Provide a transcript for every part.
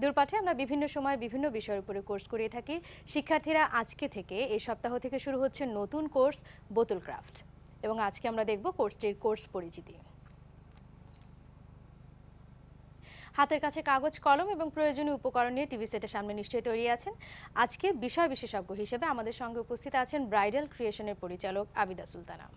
দূরপাঠে আমরা বিভিন্ন সময় বিভিন্ন বিষয়ের উপরে কোর্স করিয়ে থাকি। শিক্ষার্থীরা আজকে থেকে এই সপ্তাহ থেকে শুরু হচ্ছে নতুন কোর্স বোতল ক্রাফট, এবং আজকে আমরা দেখব কোর্সটির কোর্স পরিচিতি। হাতের কাছে কাগজ, কলম এবং প্রয়োজনীয় উপকরণ নিয়ে টিভি সেটের সামনে নিশ্চয়ই তৈরি আছেন। আজকে বিষয় বিশেষজ্ঞ হিসেবে আমাদের সঙ্গে উপস্থিত আছেন ব্রাইডাল ক্রিয়েশনের পরিচালক আবিদা সুলতানা।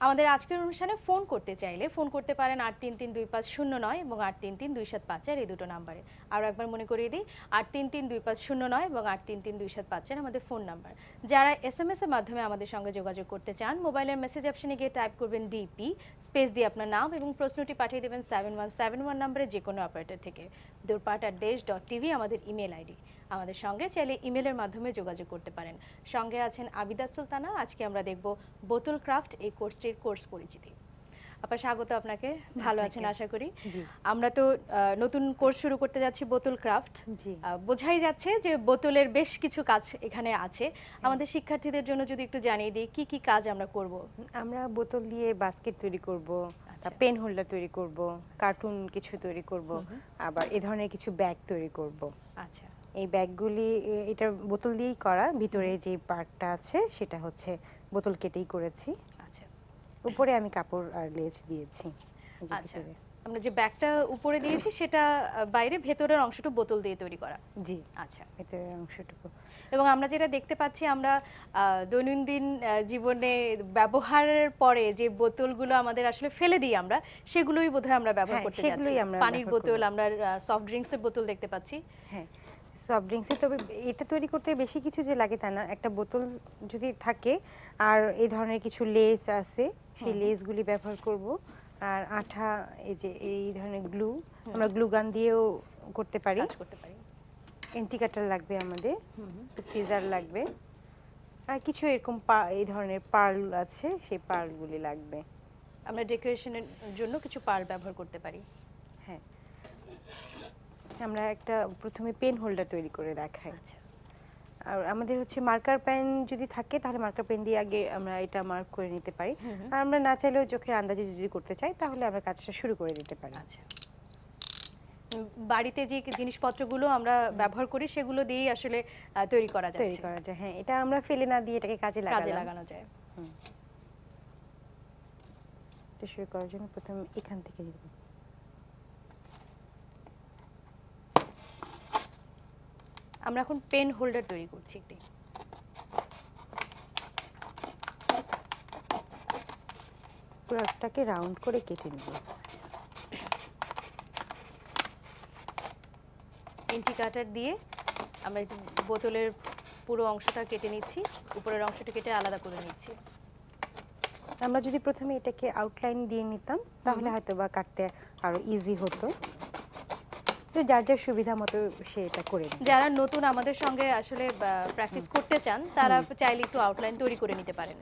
আমাদের আজকের অনুষ্ঠানে ফোন করতে চাইলে ফোন করতে পারেন ৮৩৩২৫০৯ এবং ৮৩৩২৭৫ এই দুটো নাম্বারে। আরও একবার মনে করিয়ে দিই, ৮৩৩২৫০৯ এবং ৮৩৩২৭৫ আমাদের ফোন নাম্বার। যারা SMS এর মাধ্যমে আমাদের সঙ্গে যোগাযোগ করতে চান, মোবাইলের মেসেজ অপশনে গিয়ে টাইপ করবেন ডিপি, স্পেস দিয়ে আপনার নাম এবং প্রশ্নটি পাঠিয়ে দেবেন 7171 নাম্বারে, যে কোনো অপারেটর থেকে। durpat@desh.tv আমাদের ইমেল আইডি। আমাদের সঙ্গে চাইলে ইমেলের মাধ্যমে যোগাযোগ করতে পারেন। সঙ্গে আছেন আবিদা সুলতানা। আজকে আমরা দেখব বোতল ক্রাফট এই কোর্সটির কোর্স পরিচিতি। আপা, স্বাগত আপনাকে। ভালো আছেন আশা করি। আমরা তো নতুন কোর্স শুরু করতে যাচ্ছি বোতল ক্রাফট। বোঝাই যাচ্ছে যে বোতলের বেশ কিছু কাজ এখানে আছে। আমাদের শিক্ষার্থীদের জন্য যদি একটু জানিয়ে দিই কি কি কাজ আমরা করব। আমরা বোতল দিয়ে বাস্কেট তৈরি করব, পেন হোল্ডার তৈরি করব, কার্টুন কিছু তৈরি করব, আবার এই ধরনের কিছু ব্যাগ তৈরি করব। আচ্ছা, এই ব্যাগগুলি এটা বোতল দিয়েই করা। ভিতরে যে পার্টটা আছে সেটা হচ্ছে বোতল কেটেই করেছি। আচ্ছা, উপরে আমি কাপড় আর লেজ দিয়েছি। আচ্ছা, আমরা যে ব্যাগটা উপরে দিয়েছি সেটা বাইরে, ভেতরের অংশটা বোতল দিয়ে তৈরি করা। জি, আচ্ছা, ভেতরের অংশটুকু। এবং আমরা যেটা দেখতে পাচ্ছি, আমরা দৈনন্দিন জীবনে ব্যবহারের পরে যে বোতলগুলো আমাদের আসলে ফেলে দিই আমরা, সেগুলোই বোধহয় আমরা ব্যবহার করতে যাচ্ছি। পানির বোতল, আমরা সফট ড্রিঙ্কসের বোতল দেখতে পাচ্ছি। হ্যাঁ, সফট ড্রিঙ্কসে তবে এটা তৈরি করতে বেশি কিছু যে লাগে তা না। একটা বোতল যদি থাকে আর এই ধরনের কিছু লেস আছে, সেই লেসগুলি ব্যবহার করব। আর আঠা, এই যে এই ধরনের গ্লু, আমরা গ্লু গান দিয়েও করতে পারি। ইন্ডিকেটর লাগবে আমাদের, সিজার লাগবে, আর কিছু এরকম এই ধরনের পার্ল আছে, সেই পার্লগুলি লাগবে। আমরা ডেকোরেশনের জন্য কিছু পার্ল ব্যবহার করতে পারি। হ্যাঁ, আমরা একটা প্রথমে পেন হোল্ডার তৈরি করে দেখাই। আচ্ছা, আর আমাদের হচ্ছে মার্কার পেন যদি থাকে তাহলে মার্কার পেন দিয়ে আগে আমরা এটা মার্ক করে নিতে পারি। আর আমরা না চাইলেও চোখের আন্দাজে যদি করতে চাই তাহলে আমরা কাজটা শুরু করে দিতে পারি। আচ্ছা, বাড়িতে যে জিনিসপত্রগুলো আমরা ব্যবহার করি সেগুলো দিয়েই আসলে তৈরি করা যায়। হ্যাঁ, এটা আমরা ফেলে না দিয়ে এটাকে কাজে লাগানো যায়। এটা শুরু করার জন্য প্রথমে এখান থেকে নিব। আমরা এখন পেন হোল্ডার তৈরি করছি একটি। পুরোটাকে রাউন্ড করে কেটে নিব। ইন্ডিকেটর দিয়ে আমরা বোতলের পুরো অংশটা কেটে নিচ্ছি, উপরের অংশটা কেটে আলাদা করে নিচ্ছি। আমরা যদি প্রথমে এটাকে আউটলাইন দিয়ে নিতাম তাহলে হয়তো বা কাটতে আরো ইজি হতো। যার যার সুবিধা মতো সে এটা করে নেবে। যারা নতুন আমাদের সঙ্গে আসলে প্র্যাকটিস করতে চান তারা চাইলে একটু আউটলাইন তৈরি করে নিতে পারেন।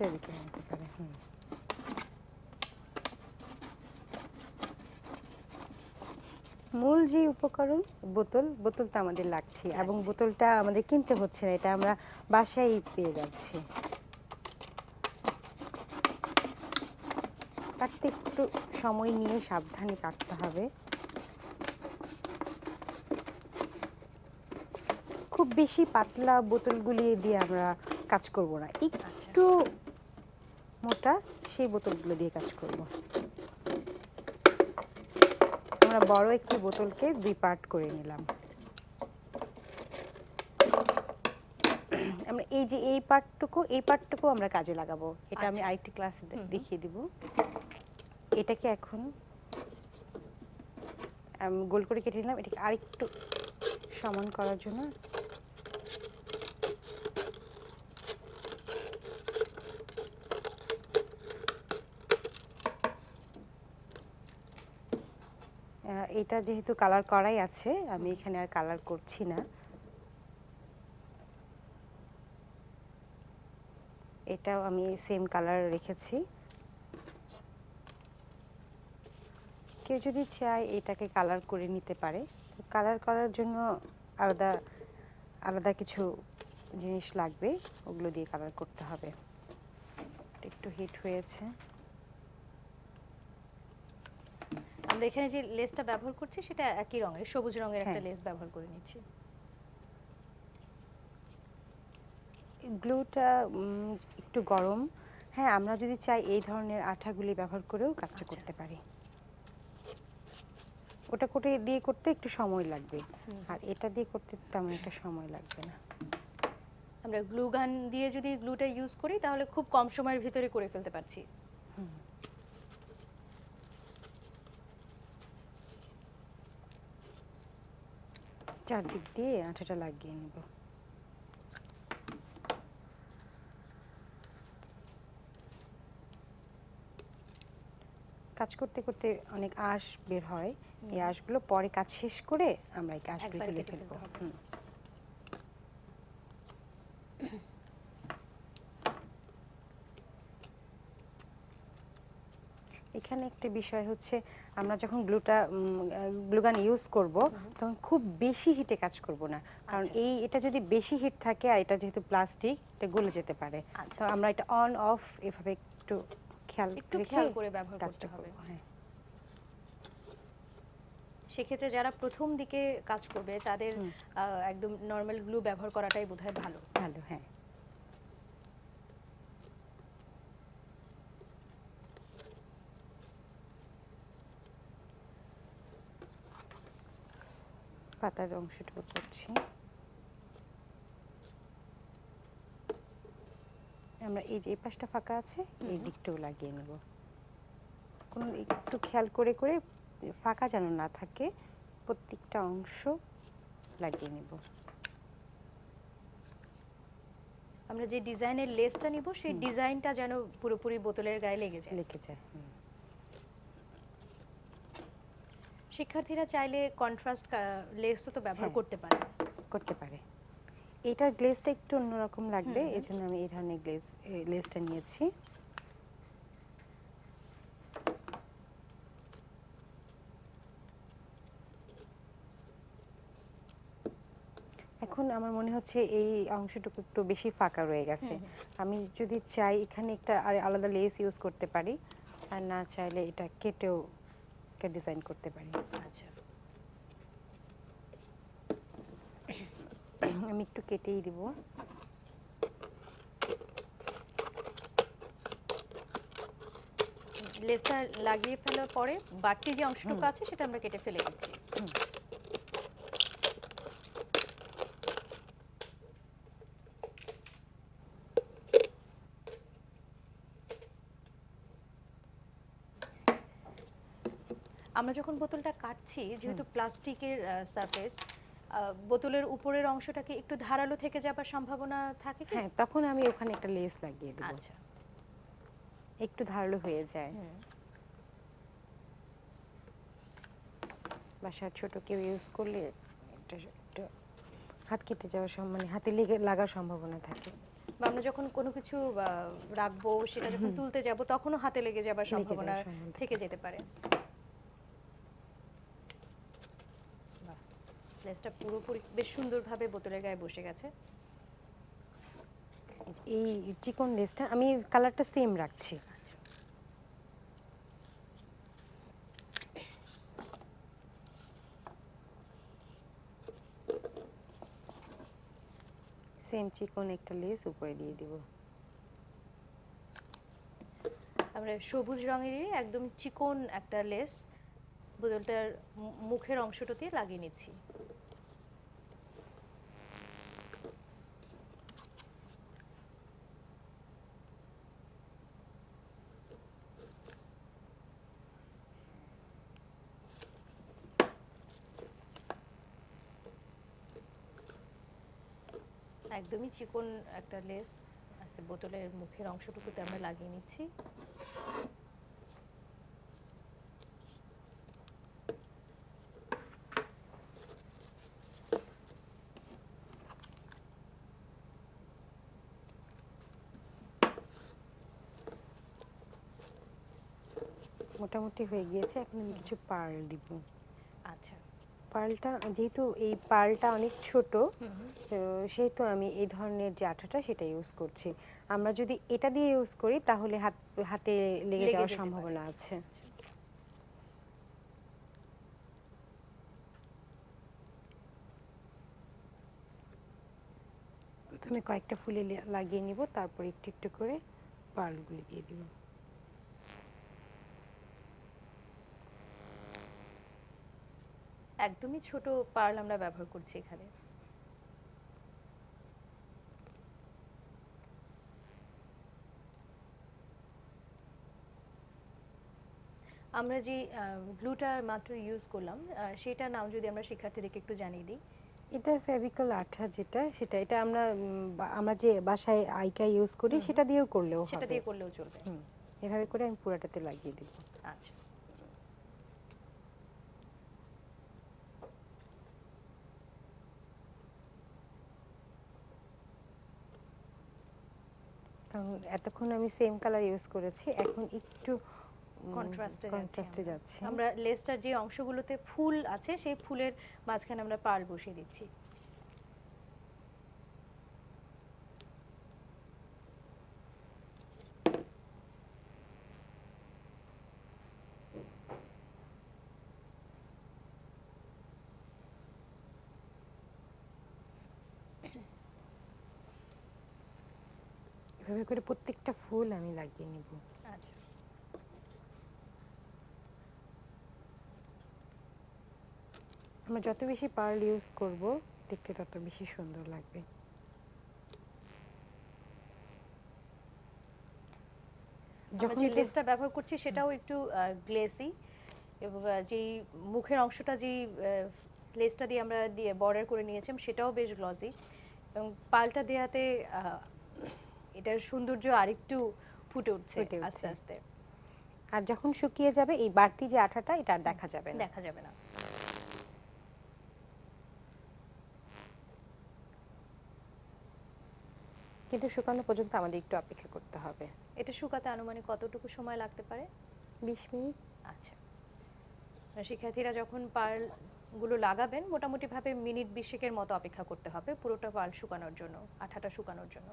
মূল যে উপকরণ বোতলটা আমাদের লাগছে, এবং বোতলটা আমাদের কিনতে হচ্ছে না, এটা আমরা বাসায় পেয়ে যাচ্ছি। কাটতে একটু সময় নিয়ে সাবধানে কাটতে হবে। খুব বেশি পাতলা বোতলগুলি দিয়ে আমরা কাজ করব না, একটু মোটা সেই বোতলগুলো দিয়ে কাজ করব। আমরা বড় একটি বোতলকে 2 পার্ট করে নিলাম। আমরা এই যে এই পার্টটুকু আমরা কাজে লাগাবো। এটা আমি আরেকটি ক্লাসে দেখিয়ে দিব। এটাকে এখন গোল করে কেটে নিলাম। এটাকে আরেকটু সমান করার জন্য এটা যেহেতু কালার করাই আছে, আমি এখানে আর কালার করছি না। এটাও আমি সেম কালার রেখেছি। কেউ যদি চায় এটাকে কালার করে নিতে পারে। কালার করার জন্য আলাদা আলাদা কিছু জিনিস লাগবে, ওগুলো দিয়ে কালার করতে হবে। একটু হিট হয়েছে। আমরা এখানে যে লেসটা ব্যবহার করছি সেটা একই রঙের, সবুজ রঙের একটা হ্যাঁ। লেস ব্যবহার করে নিচ্ছি। গ্লুটা একটু গরম। হ্যাঁ, আমরা যদি চাই এই ধরনের আঠাগুলি ব্যবহার করেও কাজটা আচ্ছা। করতে পারি। ওটা দিয়ে করতে একটু সময় লাগবে, আর এটা দিয়ে করতে তেমন একটা সময় লাগবে না। আমরা গ্লু গান দিয়ে যদি গ্লুটা ইউজ করি তাহলে খুব কম সময়ের ভিতরে করে ফেলতে পারছি। চারদিক দিয়ে আঠাটা লাগিয়ে নেব। কাজ করতে করতে অনেক আঁশ বের হয়, এই আঁশগুলো পরে কাজ শেষ করে আমরা এই আঁশগুলো একবারে তুলে কেটে ফেলবো। ফেলতে হবে। হুম। এখানে একটা বিষয় হচ্ছে, আমরা যখন গ্লুগান ইউজ করব তখন খুব বেশি হিটে কাজ করব না, কারণ আচ্ছা। এটা যদি বেশি হিট থাকে আর এটা যেহেতু প্লাস্টিক, এটা গলে যেতে পারে। আচ্ছা, তো আমরা এটা অন অফ এভাবে একটু খেয়াল একটু রেখে খেয়াল করে ব্যবহার করতে কাজটা হবে। করব। হ্যাঁ, সেক্ষেত্রে যারা প্রথম দিকে কাজ করবে তাদের একদম নর্মাল গ্লু ব্যবহার করাটাই বোধহয় ভালো। ভালো। হ্যাঁ, পাতার অংশটুকু করছি। আমরা এই যে এই পাশটা ফাঁকা আছে, এই দিকটাও লাগিয়ে নেব। কোনো একটু খেয়াল করে করে ফাঁকা যেন না থাকে, প্রত্যেকটা অংশ লাগিয়ে নেব। আমরা যে ডিজাইনের লেসটা নিব সেই ডিজাইনটা যেন পুরোপুরি বোতলের গায়ে লেগে যায়। লেগে যায়। শিক্ষার্থীরা চাইলে কন্ট্রাস্ট লেসও তো ব্যবহার হ্যাঁ, করতে পারে। করতে পারে। এটার গ্লেজটা একটু অন্যরকম লাগবে, এজন্য আমি এই ধরনের লেসটা নিয়েছি। এখন আমার মনে হচ্ছে এই অংশটুকু একটু বেশি ফাঁকা রয়ে গেছে। আমি যদি চাই এখানে একটা আলাদা লেস ইউজ করতে পারি, আর না চাইলে এটা কেটেও একটা ডিজাইন করতে পারি। আচ্ছা, আমি একটু কেটেই দিব। লেসটা লাগিয়ে ফেলার পরে বাড়তি যে অংশটুকু আছে সেটা আমরা কেটে ফেলে দিচ্ছি। আমরা যখন বোতলটা কাটছি, যেহেতু প্লাস্টিকের সারফেস, বোতলের উপরের অংশটাকে একটু ধারালো থেকে যাবার সম্ভাবনা থাকে কি? হ্যাঁ, তখন আমি ওখানে একটা লেস লাগিয়ে দেব, আচ্ছা। একটু ধারালো হয়ে যায়। বাসার ছোট কেউ ইউজ করলে এটা একটু হাত কেটে যাওয়ার মানে হাতে লাগার সম্ভাবনা থাকে। বা আমরা যখন কোনো কিছু রাখবো, সেটা যখন তুলতে যাব তখনও হাতে লেগে যাবার সম্ভাবনা থেকে যেতে পারে। বাহ, লেসটা পুরোপুরি বেশ সুন্দরভাবে বোতলের গায়ে বসে গেছে। এই চিকন লেসটা আমি কালারটা সেম রাখছি। আচ্ছা, সেম চিকন একটা লেস উপরে দিয়ে দিব। আমরা সবুজ রঙেরই একদম চিকন একটা লেস বোতলটার মুখের অংশটাতে লাগিয়ে নিচ্ছি। একদমই চিকন একটা লেস আছে, বোতলের মুখের অংশটুকুতে আমরা লাগিয়ে নিচ্ছি। মোটামুটি হয়ে গিয়েছে, এখন আমি কিছু পার্ল দিব। আচ্ছা, পার্লটা যেহেতু এই পার্লটা অনেক ছোট, তো সেহেতু আমি এই ধরনের যে আঠাটা সেটা ইউজ করছি। আমরা যদি এটা দিয়ে ইউজ করি তাহলে হাতে লেগে যাওয়ার যেতে পারে। সম্ভাবনা আছে। প্রথমে কয়েকটা ফুলে লাগিয়ে নিব, তারপর একটু একটু করে পার্লগুলি দিয়ে দিব। একদমই ছোট পার্ল আমরা ব্যবহার করছি এখানে। আমরা যে গ্লুটা মাত্র ইউজ করলাম, সেটার নাম যদি আমরা শিক্ষার্থীদেরকে একটু জানিয়ে দিই। এটা ফেভিকল আঠা যেটা, সেটা এটা আমরা আমরা যে বাসায় আইকা ইউজ করি সেটা দিয়েও করলেও হবে। সেটা দিয়ে করলেও চলবে। এভাবে করে আমি পুরাটাতে লাগিয়ে দেব। আচ্ছা। কারণ এতক্ষণ আমি সেম কালার ইউজ করেছি, এখন একটু কন্ট্রাস্টে যাচ্ছে। আমরা লেসটার যে অংশগুলোতে ফুল আছে সেই ফুলের মাঝখানে আমরা পার্ল বসিয়ে দিচ্ছি। এভাবে করে প্রত্যেকটা ফুল আমি লাগিয়ে নিব। আচ্ছা। আমরা যত বেশি পার্ল ইউজ করব দেখতে তত বেশি সুন্দর লাগবে। যখন যে লেসটা ব্যবহার করছি সেটাও একটু গ্লেসি, এবং যেই মুখের অংশটা যেই লেসটা দিয়ে আমরা দিয়ে বর্ডার করে নিয়েছিলাম সেটাও বেশ গ্লসি, এবং পাল্টা দেওয়াতে এটার সৌন্দর্য আরেকটু ফুটে উঠছে আস্তে আস্তে। আর যখন শুকিয়ে যাবে এই বাড়তি যে আঠাটা এটা আর দেখা যাবে না। দেখা যাবে না। কিন্তু শুকানো পর্যন্ত আমাদের একটু অপেক্ষা করতে হবে। এটা শুকাতে আনুমানিক কতটুকু সময় লাগতে পারে? 20 মিনিট। আচ্ছা। শিক্ষার্থীরা যখন পার্ল গুলো লাগাবেন মোটামুটি ভাবে মিনিট 20 মতো অপেক্ষা করতে হবে পুরোটা পার্ল শুকানোর জন্য, আঠাটা শুকানোর জন্য।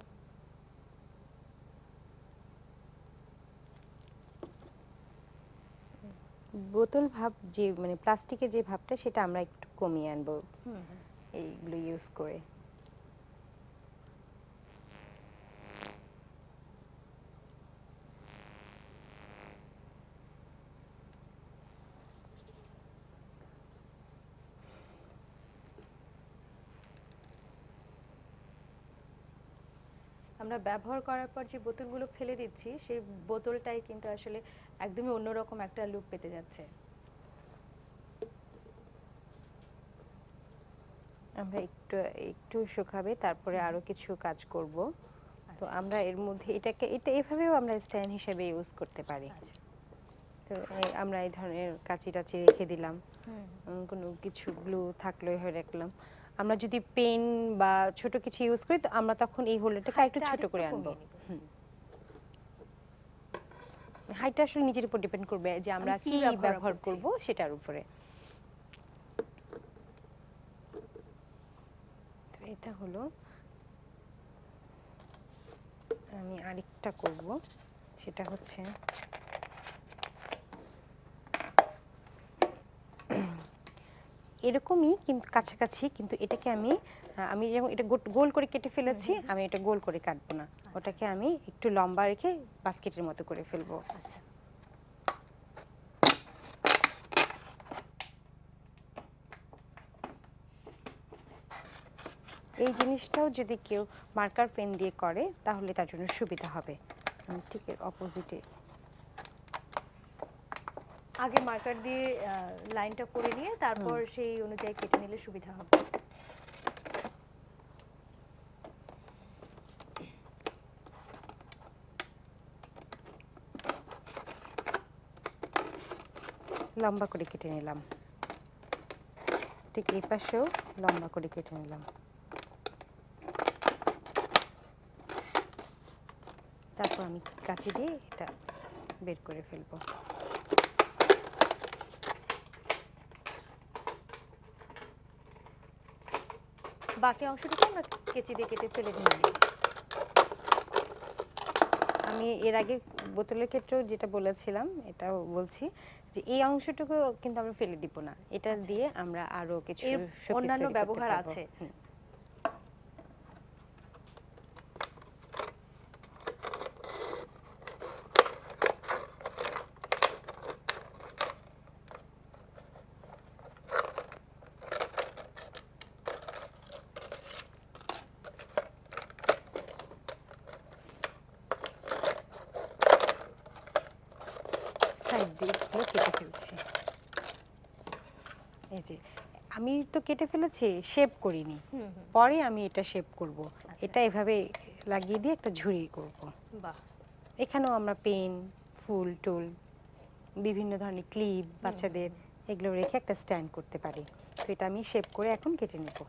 বোতল ভাব যে মানে প্লাস্টিকের যে ভাবটা সেটা আমরা একটু কমিয়ে আনবো এইগুলো ইউজ করে। আমরা ব্যবহার করার পর যে বোতলগুলো ফেলে দিচ্ছি সেই বোতলটাই কিন্তু আসলে একদমই অন্যরকম একটা লুক পেতে যাচ্ছে। আমরা একটু একটু শুকাবে, তারপরে আরো কিছু কাজ করব। তো আমরা এর মধ্যে এটা এভাবেও আমরা স্ট্যান্ড হিসেবে ইউজ করতে পারি। তো আমরা এই ধরনের কাঁচি টাচি রেখে দিলাম, কোনো কিছু গ্লু থাকলে হয়ে রাখলাম। আমরা যদি পেন বা ছোট কিছু ইউজ করি তো আমরা তখন এই হোল্ডারটাকে একটু ছোট করে আনবো। হাইটটা আসলে নিজের উপর ডিপেন্ড করবে যে আমরা কি ব্যবহার করব সেটার উপরে। তো এটা হলো, আমি আরেকটা করব, সেটা হচ্ছে এরকমই কিন্তু কাছাকাছি, কিন্তু এটাকে আমি যেমন এটা গোল করে কেটে ফেলেছি, আমি এটা গোল করে কাটবো না, ওটাকে আমি একটু লম্বা রেখে বাস্কেটের মতো করে ফেলবো। আচ্ছা। এই জিনিসটাও যদি কেউ মার্কার পেন দিয়ে করে তাহলে তার জন্য সুবিধা হবে। আমি ঠিক এর অপোজিটে আগে মার্কার দিয়ে লাইনটা করে নিয়ে তারপর সেই অনুযায়ী কেটে নিলে সুবিধা হবে। লম্বা করে কেটে নিলাম, ঠিক এই পাশেও লম্বা করে কেটে নিলাম। তারপর আমি কাঁচি দিয়ে এটা বের করে ফেলবো। বাকি অংশটুকু আমরা কেচি দিয়ে কেটে ফেলে দিচ্ছি। আমি এর আগে বোতলের ক্ষেত্রেও যেটা বলেছিলাম এটাও বলছি যে এই অংশটুকু কিন্তু আমরা ফেলে দিব না, এটা দিয়ে আমরা আরো কিছু অন্যান্য ব্যবহার আছে। এগুলো কেটে ফেলছি। এই যে আমি তো কেটে ফেলেছি, শেপ করিনি, পরে আমি এটা শেপ করব। এটা এভাবে লাগিয়ে দিয়ে একটা ঝুড়ি করব। বাহ, এখানেও আমরা পেন, ফুল টুল, বিভিন্ন ধরনের ক্লিপ বাচ্চাদের এগুলো রেখে একটা স্ট্যান্ড করতে পারি। তো এটা আমি শেপ করে এখন কেটে নেব।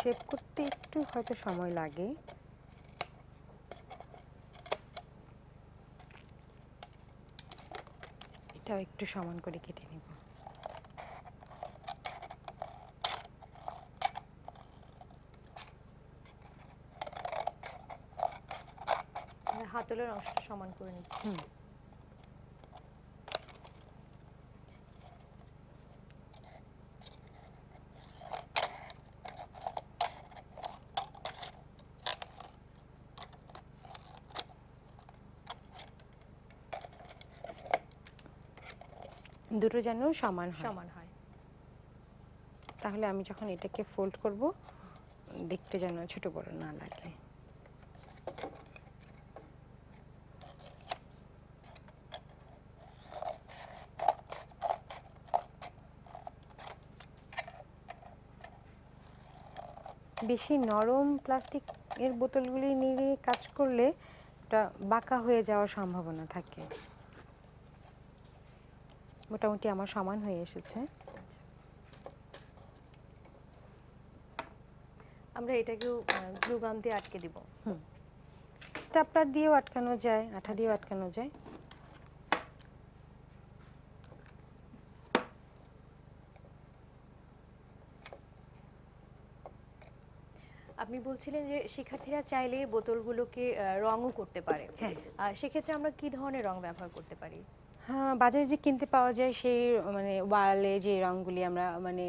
শেপ করতে একটু হয়তো সময় লাগে। এটাও একটু সমান করে কেটে নেব। আমরা হাতলের অংশটা সমান করে নিচ্ছি। দুটো যেন সমান হয়, সমান হয়। তাহলে আমি যখন এটাকে ফোল্ড করব দেখতে যেন ছোট বড় না লাগে। বেশি নরম প্লাস্টিকের বোতলগুলি নিয়ে কাজ করলে ওটা বাঁকা হয়ে যাওয়ার সম্ভাবনা থাকে। মোটামুটি আমার সমান হয়ে এসেছে। আমরা এটাকেও গ্লু গাম দিয়ে আটকে দিব। স্টাপলার দিয়েও আটকানো যায়, আঠা দিয়েও আটকানো যায়। আপনি বলছিলেন যে শিক্ষার্থীরা চাইলে বোতলগুলোকে রঙও করতে পারে। হ্যাঁ। সেক্ষেত্রে আমরা কি ধরনের রং ব্যবহার করতে পারি? হ্যাঁ, বাজারে যে কিনতে পাওয়া যায় সেই মানে ওয়ালে যে রঙগুলি আমরা মানে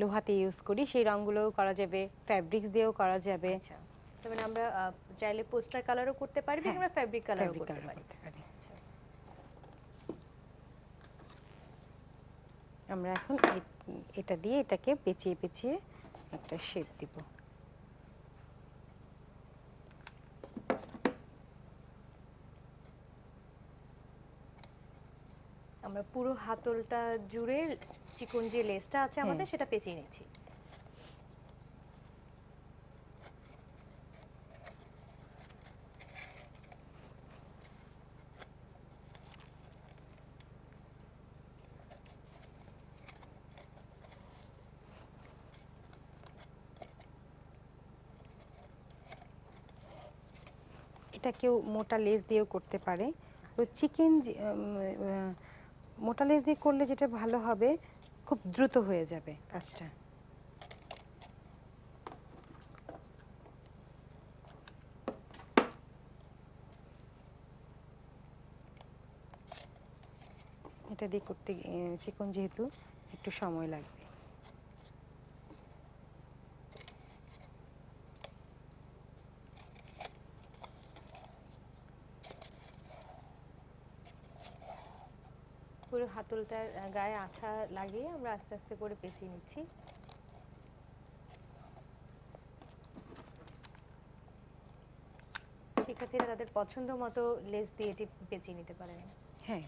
লোহাতে ইউজ করি সেই রঙগুলোও করা যাবে, ফ্যাব্রিক্স দিয়েও করা যাবে। আচ্ছা, তার মানে আমরা চাইলে পোস্টার কালারও করতে পারি, হ্যাঁ, আমরা ফ্যাব্রিক কালারও ফ্যাব্রিক করতে কালার পারি। করতে পারি। আচ্ছা, আমরা এখন এটা দিয়ে এটাকে পেঁচিয়ে পেঁচিয়ে একটা শেপ দিব। আমরা পুরো হাতলটা জুড়ে চিকন যে লেসটা আছে আমাদের সেটা পেঁচিয়ে নিচ্ছি। এটা কেউ মোটা লেস দিয়েও করতে পারে। তো চিকেন মোটা লেস দিয়ে করলে যেটা ভালো হবে, খুব দ্রুত হয়ে যাবে কাজটা। এটা দিয়ে করতে চিকন যেহেতু একটু সময় লাগবে। পুরো হাতলটার গায়ে আঠা লাগিয়ে আমরা আস্তে আস্তে করে পেঁচিয়ে নিচ্ছি। শিক্ষার্থীরা তাদের পছন্দ মতো লেস দিয়ে এটি পেঁচিয়ে নিতে পারেন। হ্যাঁ,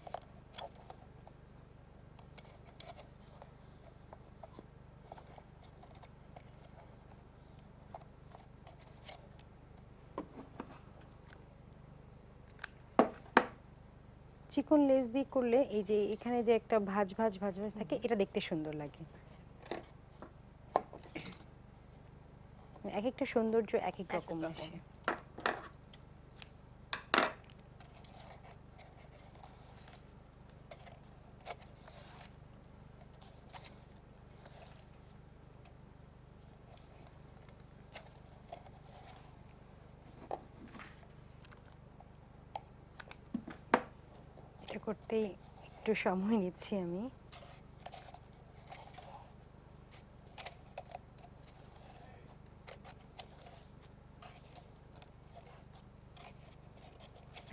চিকন লেস দিয়ে করলে এই যে এখানে যে একটা ভাঁজ ভাঁজ ভাঁজ ভাঁজ থাকে, এটা দেখতে সুন্দর লাগে। এক একটা সৌন্দর্য এক এক রকম আসে। এটা করতে একটু সময় নিচ্ছি আমি।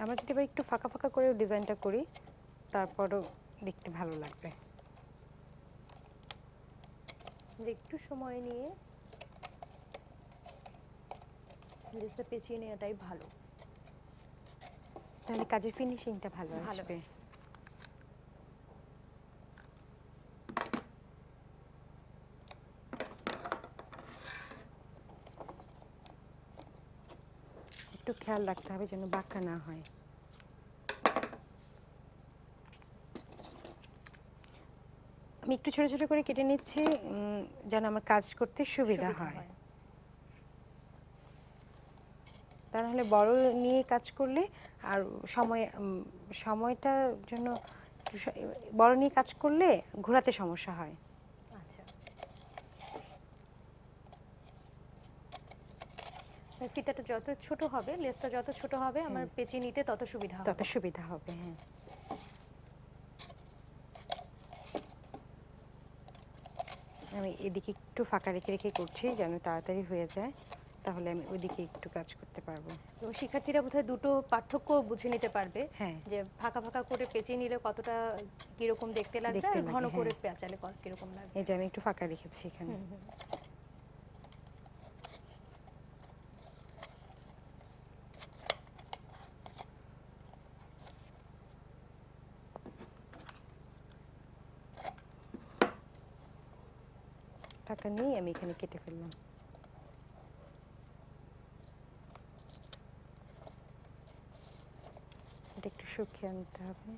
আমরা যদি এবার একটু ফাঁকা ফাঁকা করেও ডিজাইনটা করি তারপরও দেখতে ভালো লাগবে। একটু সময় নিয়ে লেসটা পেঁচিয়ে নেওয়াটাই ভালো। তাহলে কাজের ফিনিশিংটা ভালো আসবে। একটু খেয়াল রাখতে হবে যেন বাঁকা না হয়। আমি একটু ছোট ছোট করে কেটে নিচ্ছি যেন আমার কাজ করতে সুবিধা হয়। তা নাহলে বড় নিয়ে কাজ করলে আর সময়টা জন্য বড় নিয়ে কাজ করলে ঘোরাতে সমস্যা হয়। আচ্ছা, ফিতাটা যত ছোট হবে, লেসটা যত ছোট হবে আমার পেঁচিয়ে নিতে তত সুবিধা হবে। তত সুবিধা হবে, হ্যাঁ। আমি এদিকে একটু ফাঁকা রেখে রেখে করছি যেন তাড়াতাড়ি হয়ে যায়, তাহলে আমি ওইদিকে একটু কাজ করতে পারবো। এবং শিক্ষার্থীরা বোধহয় দুটো পার্থক্য বুঝে নিতে পারবে, হ্যাঁ, যে ফাঁকা ফাঁকা করে পেঁচিয়ে নিলে কতটা কিরকম দেখতে লাগবে আর ঘন করে পেঁচালে কিরকম লাগবে। এই যে আমি একটু ফাঁকা রেখেছি এখানে। টাকা নিয়ে আমি এখানে কেটে ফেললাম। এটা একটু শুকিয়ে আনতে হবে।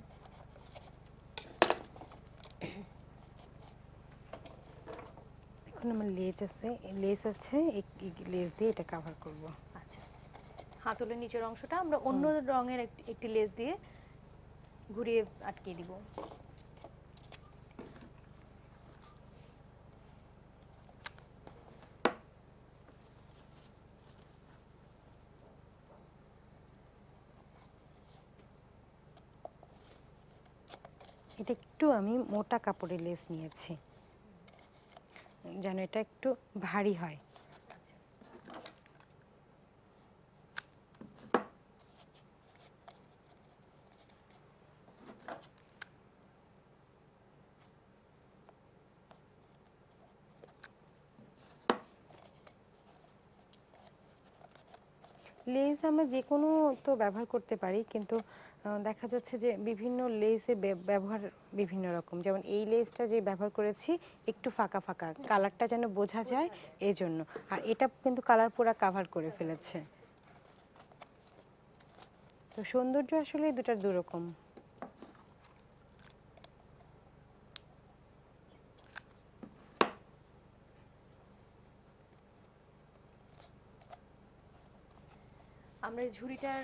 এখন আমার লেজ আছে, লেজ আছে, এই লেজ দিয়ে এটা কভার করব। আচ্ছা, হাতলের নিচের অংশটা আমরা অন্য রঙের একটি লেস দিয়ে ঘুরিয়ে আটকিয়ে দিব। এটা একটু আমি মোটা কাপড়ের লেস নিয়েছি যেন এটা একটু ভারী হয়। লেস আমরা যে কোনো তো ব্যবহার করতে পারি, কিন্তু দেখা যাচ্ছে যে বিভিন্ন লেসের ব্যবহার বিভিন্ন রকম। যেমন এই লেসটা যে ব্যবহার করেছি একটু ফাঁকা ফাঁকা, কালারটা যেন বোঝা যায় এই জন্য। আর এটা কিন্তু কালার পুরা কাভার করে ফেলেছে। তো সৌন্দর্য আসলে দুটার দুরকম। আমরা এই ঝুড়িটার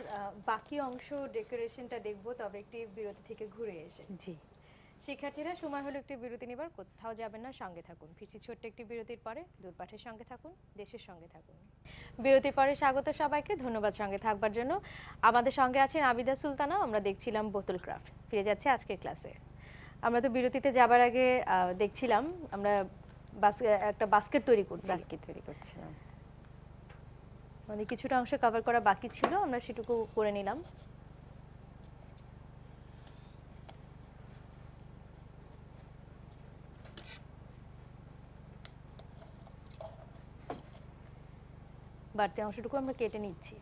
বাকি অংশ ডেকোরেশনটা দেখব, তবে একটি বিরতি থেকে ঘুরে এসে। জি, শিক্ষার্থীরা, সময় হলো একটি বিরতি নেবার, কোথাও যাবেন না, সঙ্গে থাকুন। ফিরছি ছোট্ট একটি বিরতির পরে। দূরপাঠের সঙ্গে থাকুন, দেশের সঙ্গে থাকুন। বিরতির পরে স্বাগত সবাইকে, ধন্যবাদ সঙ্গে থাকবার জন্য। আমাদের সঙ্গে আছেন আবিদা সুলতানা। আমরা দেখছিলাম বোতল ক্রাফট। ফিরে যাচ্ছে আজকের ক্লাসে। আমরা তো বিরতিতে যাবার আগে দেখছিলাম আমরা একটা বাস্কেট তৈরি করছিলাম। মানে কিছুটা অংশ কভার করা বাকি ছিল, আমরা সেটুকু করে নিলাম। বাড়তি অংশটুকু আমরা কেটে নিচ্ছি।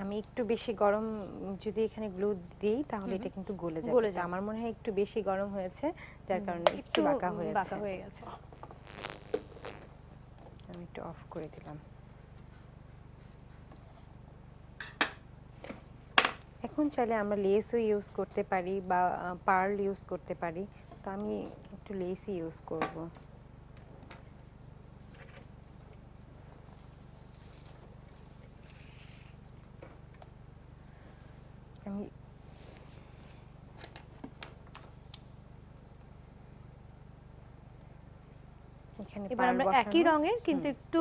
আমি একটু বেশি গরম যদি এখানে গ্লু দিই তাহলে এটা কিন্তু গলে যাবে। আমার মনে হয় একটু বেশি গরম হয়েছে, যার কারণে একটু বাঁকা হয়ে গেছে। আমি একটু অফ করে দিলাম। এখন চাইলে আমরা লেসও ইউজ করতে পারি বা পার্ল ইউজ করতে পারি। তো আমি একটু লেসই ইউজ করব। আমি এবার আমরা একই রঙের কিন্তু একটু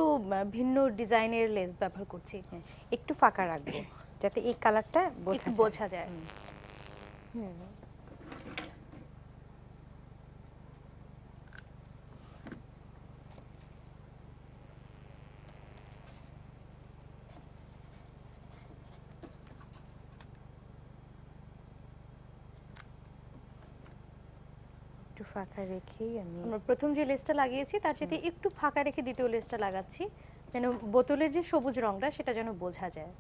ভিন্ন ডিজাইনের লেস ব্যবহার করছি। একটু ফাঁকা রাখবো যাতে এই কালারটা বোঝা যায়। ফাঁকা রেখেই আমি আমরা প্রথম যে লেসটা লাগিয়েছি তার সাথে একটু ফাঁকা রেখে দ্বিতীয় লেসটা লাগাচ্ছি, যেন বোতলের যে সবুজ রংটা সেটা যেন বোঝা যায়।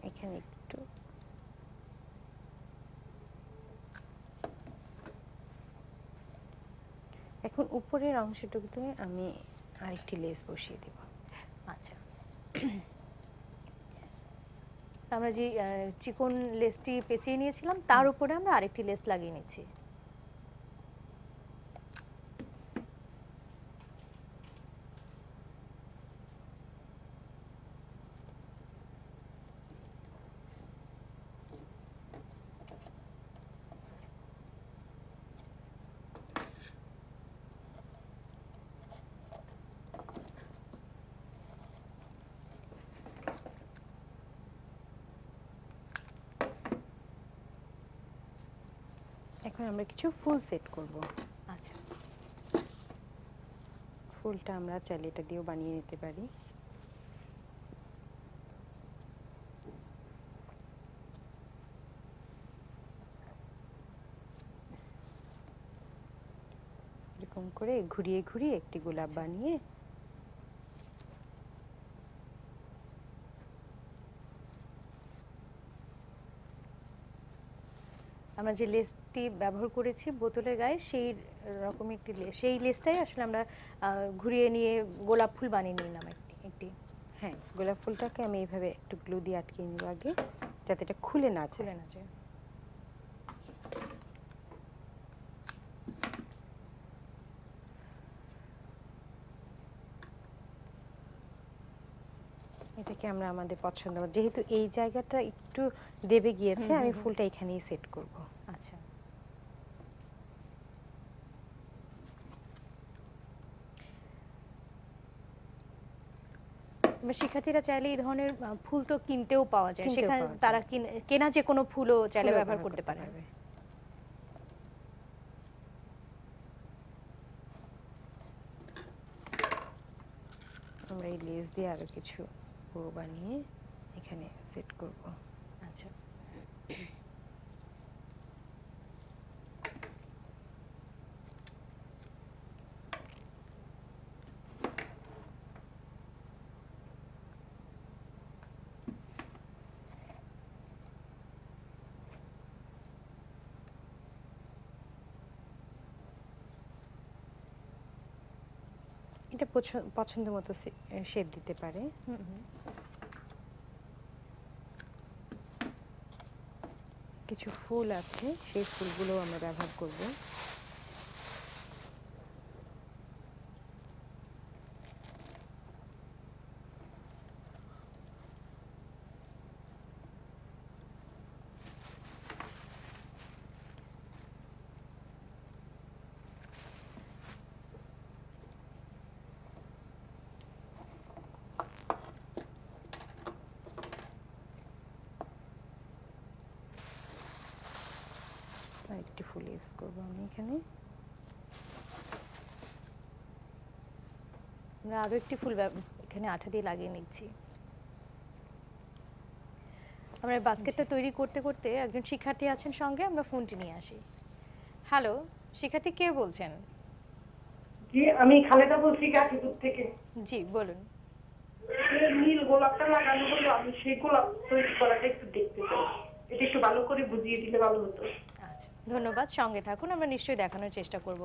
এখানে একটু এখন উপরের অংশটুকুতে আমি আরেকটি লেস বসিয়ে দেব। আচ্ছা, আমরা যে চিকন লেসটি পেঁচিয়ে নিয়েছিলাম তার উপরে আমরা আরেকটি লেস লাগিয়ে নিচ্ছি। এখন আমরা কিছু ফুল সেট করব। আচ্ছা, ফুলটা আমরা চাইলে এটা দিয়েও বানিয়ে নিতে পারি। এরকম করে ঘুরিয়ে ঘুরিয়ে একটি গোলাপ বানিয়ে আমরা যে লেসটি ব্যবহার করেছি বোতলের গায়ে সেই রকম একটি লেস, সেই লেসটাই আসলে আমরা ঘুরিয়ে নিয়ে গোলাপ ফুল বানিয়ে নিলাম একটি। হ্যাঁ, গোলাপ ফুলটাকে আমি এইভাবে একটু গ্লু দিয়ে আটকে নিব আগে, যাতে এটা খুলে না যায়। খুলে না যায়। এটাকে আমরা আমাদের পছন্দ মতো, যেহেতু এই জায়গাটা একটু দেবে গিয়েছে, আমি ফুলটা এখানেই সেট করব। আচ্ছা, শিক্ষার্থীরা চাইলে এই ধরনের ফুল তো কিনতেও পাওয়া যায়, কিনতেও সেখানে পাওয়া যায়। তারা কেনা যে কোনো ফুলও চাইলে ফুলও ব্যবহার করতে পারে। পারবে। আমরা এই লেস দিয়ে আরো কিছু বো বানিয়ে এখানে সেট করব। আচ্ছা, এটা পছন্দ মতো শেপ দিতে পারে। কিছু ফুল আছে, সেই ফুলগুলো আমরা ব্যবহার করব। আরেকটি ফুল ইউজ করব আমি এখানে। আমরা আরো একটি ফুল এখানে আঠা দিয়ে লাগিয়ে নিচ্ছি। আমরা বাস্কেটটা তৈরি করতে করতে একজন শিক্ষার্থী আছেন সঙ্গে, আমরা ফোনটি নিয়ে আসি। হ্যালো, শিক্ষার্থী কে বলছেন? জি, আমি খালেদা বলছি গাজীপুর থেকে। জি বলুন। নীল গোলাপটা লাগানো হলো, আমি সেই গোলাপ তৈরি করাটা একটু দেখতে চাই। এটা একটু ভালো করে বুঝিয়ে দিলে ভালো হতো। আচ্ছা, ধন্যবাদ, সঙ্গে থাকুন, আমরা নিশ্চয়ই দেখানোর চেষ্টা করব।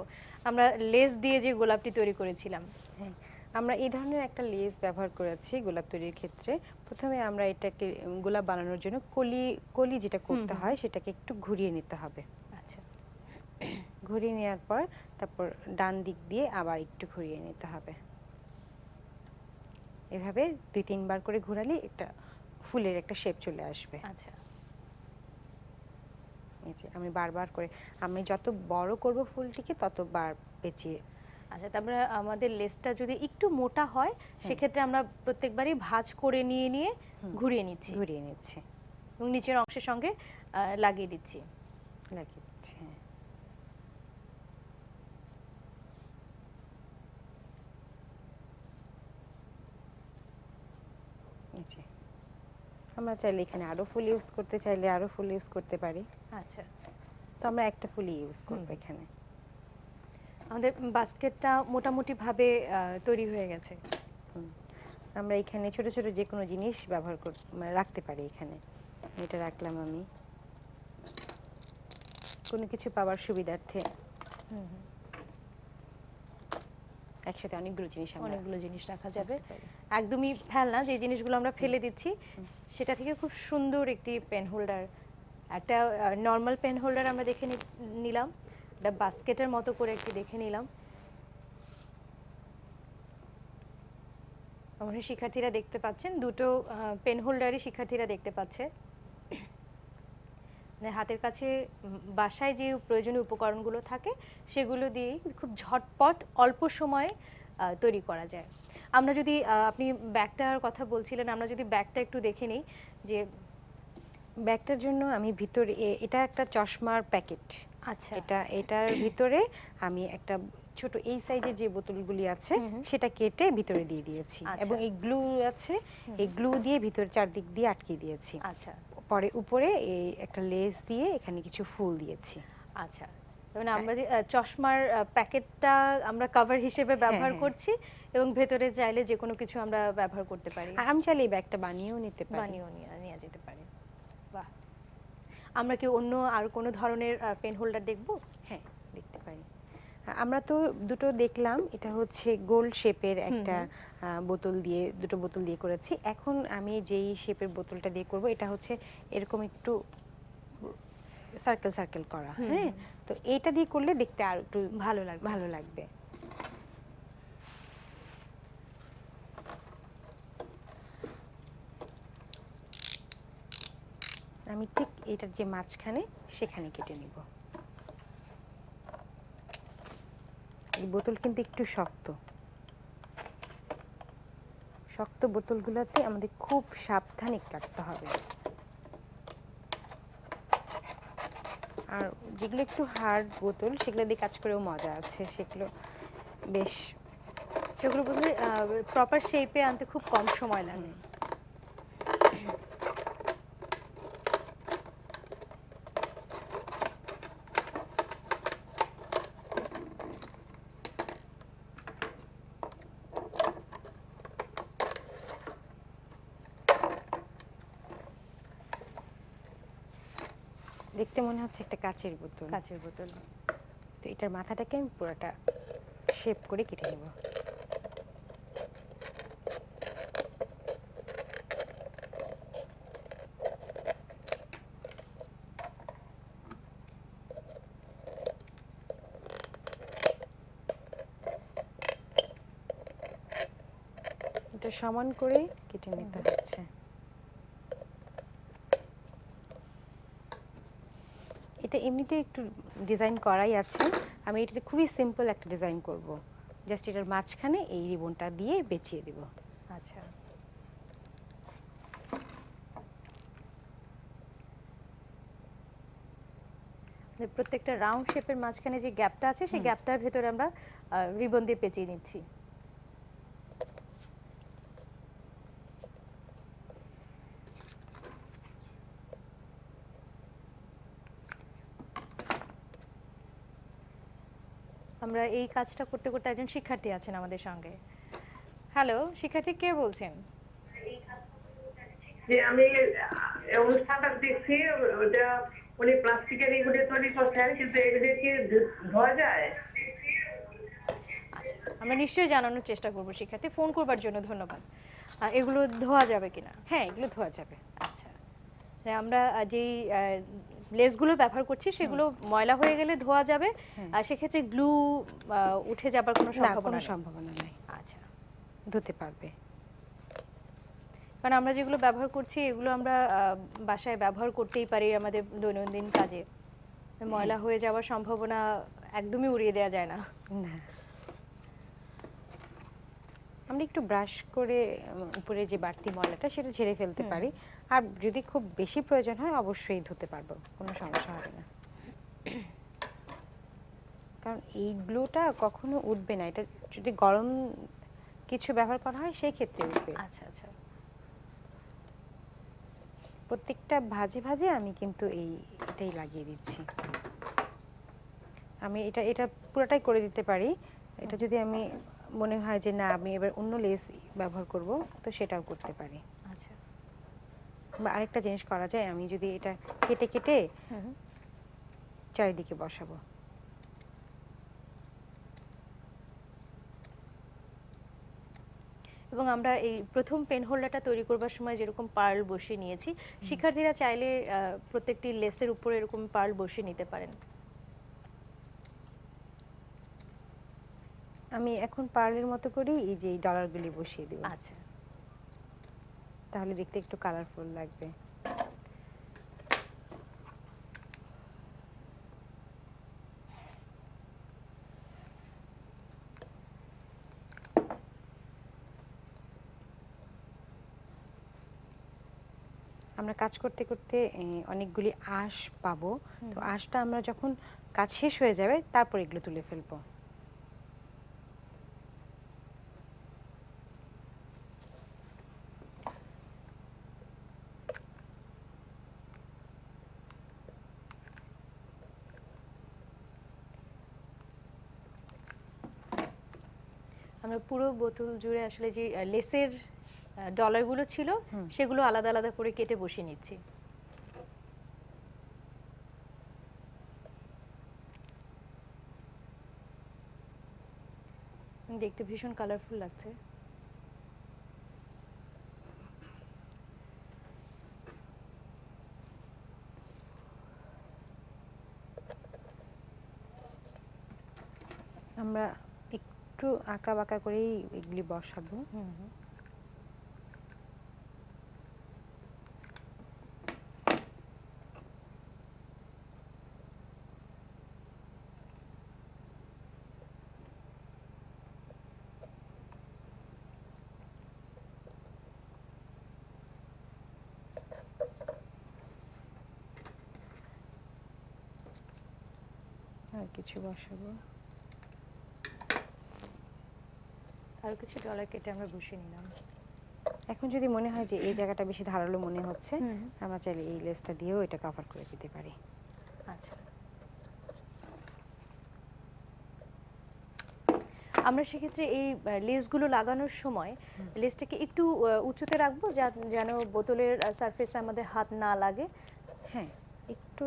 আমরা লেস দিয়ে যে গোলাপটি তৈরি করেছিলাম, হ্যাঁ, আমরা এই ধরনের একটা লেস ব্যবহার করেছি গোলাপ তৈরির ক্ষেত্রে। প্রথমে আমরা এটাকে গোলাপ বানানোর জন্য কলি যেটা করতে হয় সেটাকে একটু ঘুরিয়ে নিতে হবে। আচ্ছা, ঘুরিয়ে নেওয়ার পর তারপর ডান দিক দিয়ে আবার একটু ঘুরিয়ে নিতে হবে। এভাবে 2-3 বার করে ঘোরালে একটা ফুলের একটা শেপ চলে আসবে। আচ্ছা, এই যে আমি বারবার করে, আমি যত বড় করব ফুলটিকে ততবার পেঁচিয়ে। আচ্ছা, তারপরে আমাদের লেসটা যদি একটু মোটা হয় সেক্ষেত্রে আমরা প্রত্যেকবারই ভাঁজ করে নিয়ে নিয়ে ঘুরিয়ে নিচ্ছি ঘুরিয়ে নিচ্ছি। এবং নিচের অংশের সঙ্গে লাগিয়ে দিচ্ছি। লাগিয়ে দিচ্ছি, হ্যাঁ। এই যে, আমরা চাইলে এখানে আরো ফুল ইউজ করতে চাইলে আরো ফুল ইউজ করতে পারি। আচ্ছা, তো আমরা একটা ফুলই ইউজ করবো এখানে। আমাদের বাস্কেটটা মোটামুটিভাবে তৈরি হয়ে গেছে। আমরা এখানে ছোট ছোট যে কোনো জিনিস ব্যবহার মানে রাখতে পারি এখানে। এটা রাখলাম আমি কোনো কিছু পাওয়ার সুবিধার্থে। একসাথে অনেকগুলো জিনিস অনেকগুলো জিনিস রাখা যাবে, একদমই ফেলনা। যে জিনিসগুলো আমরা ফেলে দিচ্ছি সেটা থেকে খুব সুন্দর একটি পেন হোল্ডার, একটা নর্মাল পেন হোল্ডার আমরা দেখে নিলাম, একটা বাস্কেটের মতো করে একটি দেখে নিলাম। আমাদের শিক্ষার্থীরা দেখতে পাচ্ছেন, দুটো পেন হোল্ডারই শিক্ষার্থীরা দেখতে পাচ্ছে। হাতের কাছে বাসায় যে প্রয়োজনীয় উপকরণগুলো থাকে সেগুলো দিয়েই খুব ঝটপট অল্প সময়ে তৈরি করা যায়। আমরা যদি আপনি ব্যাগটার কথা বলছিলেন, আমরা যদি ব্যাগটা একটু দেখে নিই, যে ব্যাগটার জন্য আমি ভিতরে এটা একটা চশমার প্যাকেট। আচ্ছা, এটার ভিতরে আমি একটা ছোট এই সাইজের যে বোতলগুলি আছে সেটা কেটে ভিতরে দিয়ে দিয়েছি, এবং এই গ্লু আছে, এই গ্লু দিয়ে ভিতরে চারদিক দিয়ে আটকে দিয়েছি। আচ্ছা, পরে উপরে এই একটা লেস দিয়ে এখানে কিছু ফুল দিয়েছি। আচ্ছা, মানে আমরা যে চশমার প্যাকেটটা আমরা কভার হিসেবে ব্যবহার করছি, এবং ভেতরে চাইলে যে কোনো কিছু আমরা ব্যবহার করতে পারি। আর আমি চাইলে এই ব্যাগটা বানিয়েও নিতে পারি, বানিয়েও নিয়ে যেতে পারি। বাহ, আমরা কি অন্য আর কোনো ধরনের পেন হোল্ডার দেখব? হ্যাঁ, দেখতে পারি। আমরা তো দুটো দেখলাম, এটা হচ্ছে গোল শেপের একটা দুটো বোতল দিয়ে করেছি। এখন আমি যেই শেপের বোতলটা দিয়ে করব এটা হচ্ছে এরকম একটু সার্কেল সার্কেল করা। হ্যাঁ, তো এইটা দিয়ে করলে দেখতে আর একটু ভালো লাগবে। আমি ঠিক এটার যে মাঝখানে সেখানে কেটে নিব। এই বোতল কিন্তু একটু শক্ত শক্ত বোতলগুলোতে আমাদের খুব সাবধানে কাটতে হবে। আর যেগুলো একটু হার্ড বোতল সেগুলো দিয়ে কাজ করেও মজা আছে, সেগুলো বোধহয় প্রপার শেপে আনতে খুব কম সময় লাগে। দেখতে মনে হচ্ছে একটা কাচের বোতল। তো এটার মাথাটাকে আমি পুরোটা শেপ করে কেটে নেব। এটা সমান করে কেটে নিতে হচ্ছে। এটা এমনিতে একটু ডিজাইন করাই আছে, আমি এটা খুবই সিম্পল একটা ডিজাইন করব। জাস্ট এটার মাঝখানে এই রিবনটা দিয়ে বেঁচিয়ে দেব। আচ্ছা, প্রত্যেকটা রাউন্ড শেপের মাঝখানে যে গ্যাপটা আছে সেই গ্যাপটার ভেতরে আমরা রিবন দিয়ে পেঁচিয়ে নিচ্ছি। আমরা এই কাজটা করতে করতে একজন শিক্ষার্থী আছেন আমাদের সঙ্গে। হ্যালো, শিক্ষার্থী কে বলছেন? যে আমি অনুষ্ঠানটা দেখছি, ওটা উনি প্লাস্টিকের এগুলো তৈরি করছেন, কিন্তু এগুলো কি ধোয়া যায়? আমরা নিশ্চয়ই জানানোর চেষ্টা করব শিক্ষার্থী, ফোন করবার জন্য ধন্যবাদ। এগুলো ধোয়া যাবে কিনা? হ্যাঁ, এগুলো ধোয়া যাবে। আচ্ছা, আমরা যেই লেসগুলো ব্যবহার করছি সেগুলো ময়লা হয়ে গেলে ধোয়া যাবে, আর সেক্ষেত্রে গ্লু উঠে যাবার কোনো সম্ভাবনা নেই। আচ্ছা, ধুতে পারবে। কারণ আমরা যেগুলো ব্যবহার করছি এগুলো আমরা বাসায় ব্যবহার করতেই পারি আমাদের দৈনন্দিন কাজে, ময়লা হয়ে যাওয়ার সম্ভাবনা একদমই উড়িয়ে দেওয়া যায় না। আমরা একটু ব্রাশ করে উপরে যে বাড়তি ময়লাটা সেটা ঝেড়ে ফেলতে পারি। আর যদি খুব বেশি প্রয়োজন হয় অবশ্যই ধুতে পারবো, কোনো সমস্যা হবে না। কারণ এই গ্লুটা কখনো উঠবে না, এটা যদি গরম কিছু ব্যবহার করা হয় সেই ক্ষেত্রে উঠবে। আচ্ছা আচ্ছা। প্রত্যেকটা ভাজে ভাজে আমি কিন্তু এটাই লাগিয়ে দিচ্ছি। আমি এটা পুরোটাই করে দিতে পারি। এটা যদি আমি মনে হয় যে না আমি এবার অন্য লেস ব্যবহার করব, তো সেটাও করতে পারি। আচ্ছা। বা আরেকটা জিনিস করা যায়, আমি যদি এটা কেটে কেটে হুম। চারিদিকে বসাবো। এবং আমরা এই প্রথম পেন হোল্ডারটা তৈরি করবার সময় যেরকম পার্ল বসিয়ে নিয়েছি, শিক্ষার্থীরা চাইলে প্রত্যেকটি লেসের উপরে এরকম পার্ল বসিয়ে নিতে পারেন। আমি এখন পার্লের মতো করেই এই যে ডলারগুলি বসিয়ে দেব, আচ্ছা। তাহলে দেখতে একটু কালারফুল লাগবে। আমরা কাজ করতে করতে অনেকগুলি আঁশ পাবো, তো আঁশটা আমরা যখন কাজ শেষ হয়ে যাবে তারপর এগুলো তুলে ফেলবো। আমরা পুরো বোতল জুড়ে আসলে যে লেসের ডলারগুলো ছিল সেগুলো আলাদা আলাদা করে কেটে বসিয়ে নিচ্ছি। দেখতে ভীষণ কালারফুল লাগছে। আমরা একটু আঁকা বাঁকা করেই এগুলি বসাবো। আর কিছু বসাবো। আর কিছু ডলার কেটে আমরা বসিয়ে নিলাম। এখন যদি মনে হয় যে এই জায়গাটা বেশি ধারালো মনে হচ্ছে, আমরা চাইলে এই লেসটা দিয়েও এটা কভার করে দিতে পারি। আচ্ছা। আমরা সেক্ষেত্রে এই লেসগুলো লাগানোর সময় লেসটাকে একটু উঁচুতে রাখবো যেন বোতলের সারফেসে আমাদের হাত না লাগে। হ্যাঁ, একটু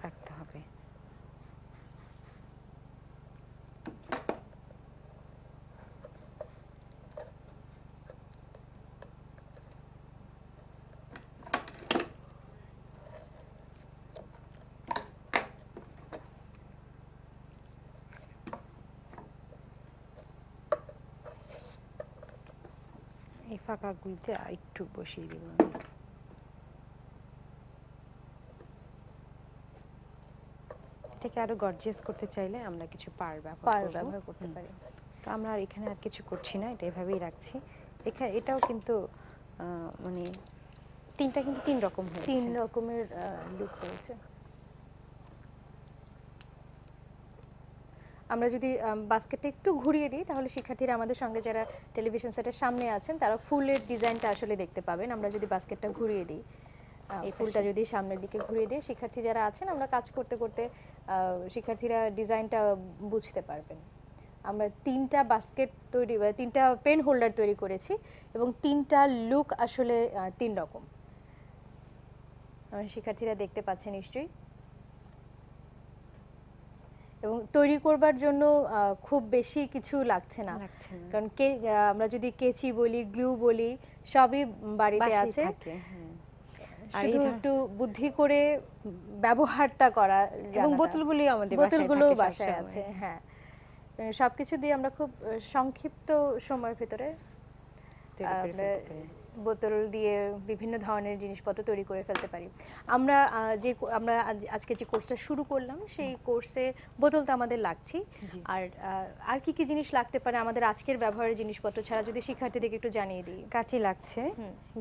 রাখতে হবে। এই ফাঁকাগুলিতে একটু বসিয়ে দিব আমি। এটাকে আরো গর্জিয়াস করতে চাইলে আমরা কিছু পার ব্যবহার করতে পারি। তো আমরা আর এখানে আর কিছু করছি না, এটা এভাবেই রাখছি। এখানে এটাও কিন্তু মানে তিনটা কিন্তু তিন রকম হয়েছে, তিন রকমের লুক হয়েছে। আমরা যদি বাস্কেটটা একটু ঘুরিয়ে দিই তাহলে শিক্ষার্থীরা আমাদের সঙ্গে যারা টেলিভিশন সেটের সামনে আছেন তারা ফুলের ডিজাইনটা আসলে দেখতে পাবেন। আমরা যদি বাস্কেটটা ঘুরিয়ে দিই, এই ফুলটা যদি সামনের দিকে ঘুরিয়ে দিই, শিক্ষার্থী যারা আছেন আমরা কাজ করতে করতে শিক্ষার্থীরা ডিজাইনটা বুঝতে পারবেন। আমরা তিনটা বাস্কেট তৈরি, তিনটা পেন হোল্ডার তৈরি করেছি এবং তিনটা লুক আসলে তিন রকম। শিক্ষার্থীরা দেখতে পাচ্ছে নিশ্চয়ই। এবং তৈরি করবার জন্য খুব বেশি কিছু লাগছে না, কারণ আমরা যদি কেচি বলি, গ্লু বলি, সবই বাড়িতে আছে। শুধু একটু বুদ্ধি করে ব্যবহারটা করা, এবং বোতলগুলি আমাদের বোতলগুলো বাসায় আছে। হ্যাঁ, সবকিছু দিয়ে আমরা খুব সংক্ষিপ্ত সময়ের ভিতরে বোতল দিয়ে বিভিন্ন ধরনের জিনিসপত্র তৈরি করে ফেলতে পারি। আমরা আজকে যে কোর্সটা শুরু করলাম সেই কোর্সে বোতল তো আমাদের লাগছে, আর কি কি জিনিস লাগতে পারে আমাদের আজকের ব্যবহারের জিনিসপত্র ছাড়া, যদি শিক্ষার্থীদেরকে একটু জানিয়ে দিই। কাঁচি লাগছে,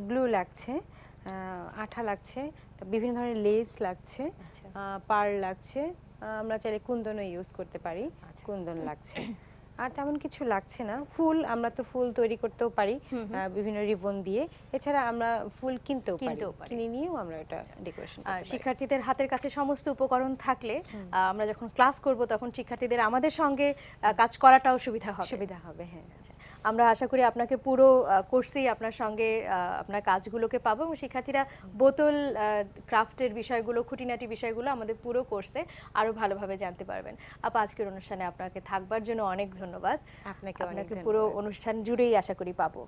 গ্লু লাগছে, আঠা লাগছে, তা বিভিন্ন ধরনের লেস লাগছে, আচ্ছা। পার্ল লাগছে, আমরা চাইলে কুন্দনও ইউজ করতে পারি, আচ্ছা। কুন্দন লাগছে। আর তেমন কিছু লাগছে না। ফুল আমরা তো ফুল তৈরি করতেও পারি বিভিন্ন রিবন দিয়ে, এছাড়া আমরা ফুল কিনতেও পারি, কিনে নিয়েও আমরা এটা ডেকোরেশন করতে পারি। শিক্ষার্থীদের হাতের কাছে সমস্ত উপকরণ থাকলে আমরা যখন ক্লাস করব তখন শিক্ষার্থীদের আমাদের সঙ্গে কাজ করাটাও সুবিধা হবে। হ্যাঁ। আমরা আশা করি আপনাকে পুরো কোর্সেই আপনার সঙ্গে আপনার কাজগুলোকে পাবো এবং শিক্ষার্থীরা বোতল ক্রাফটের বিষয়গুলো, খুঁটিনাটি বিষয়গুলো আমাদের পুরো কোর্সে আরো ভালোভাবে জানতে পারবেন। আপা, আজকের অনুষ্ঠানে আপনাকে থাকবার জন্য অনেক ধন্যবাদ। আপনাকে পুরো অনুষ্ঠান জুড়েই আশা করি পাবো।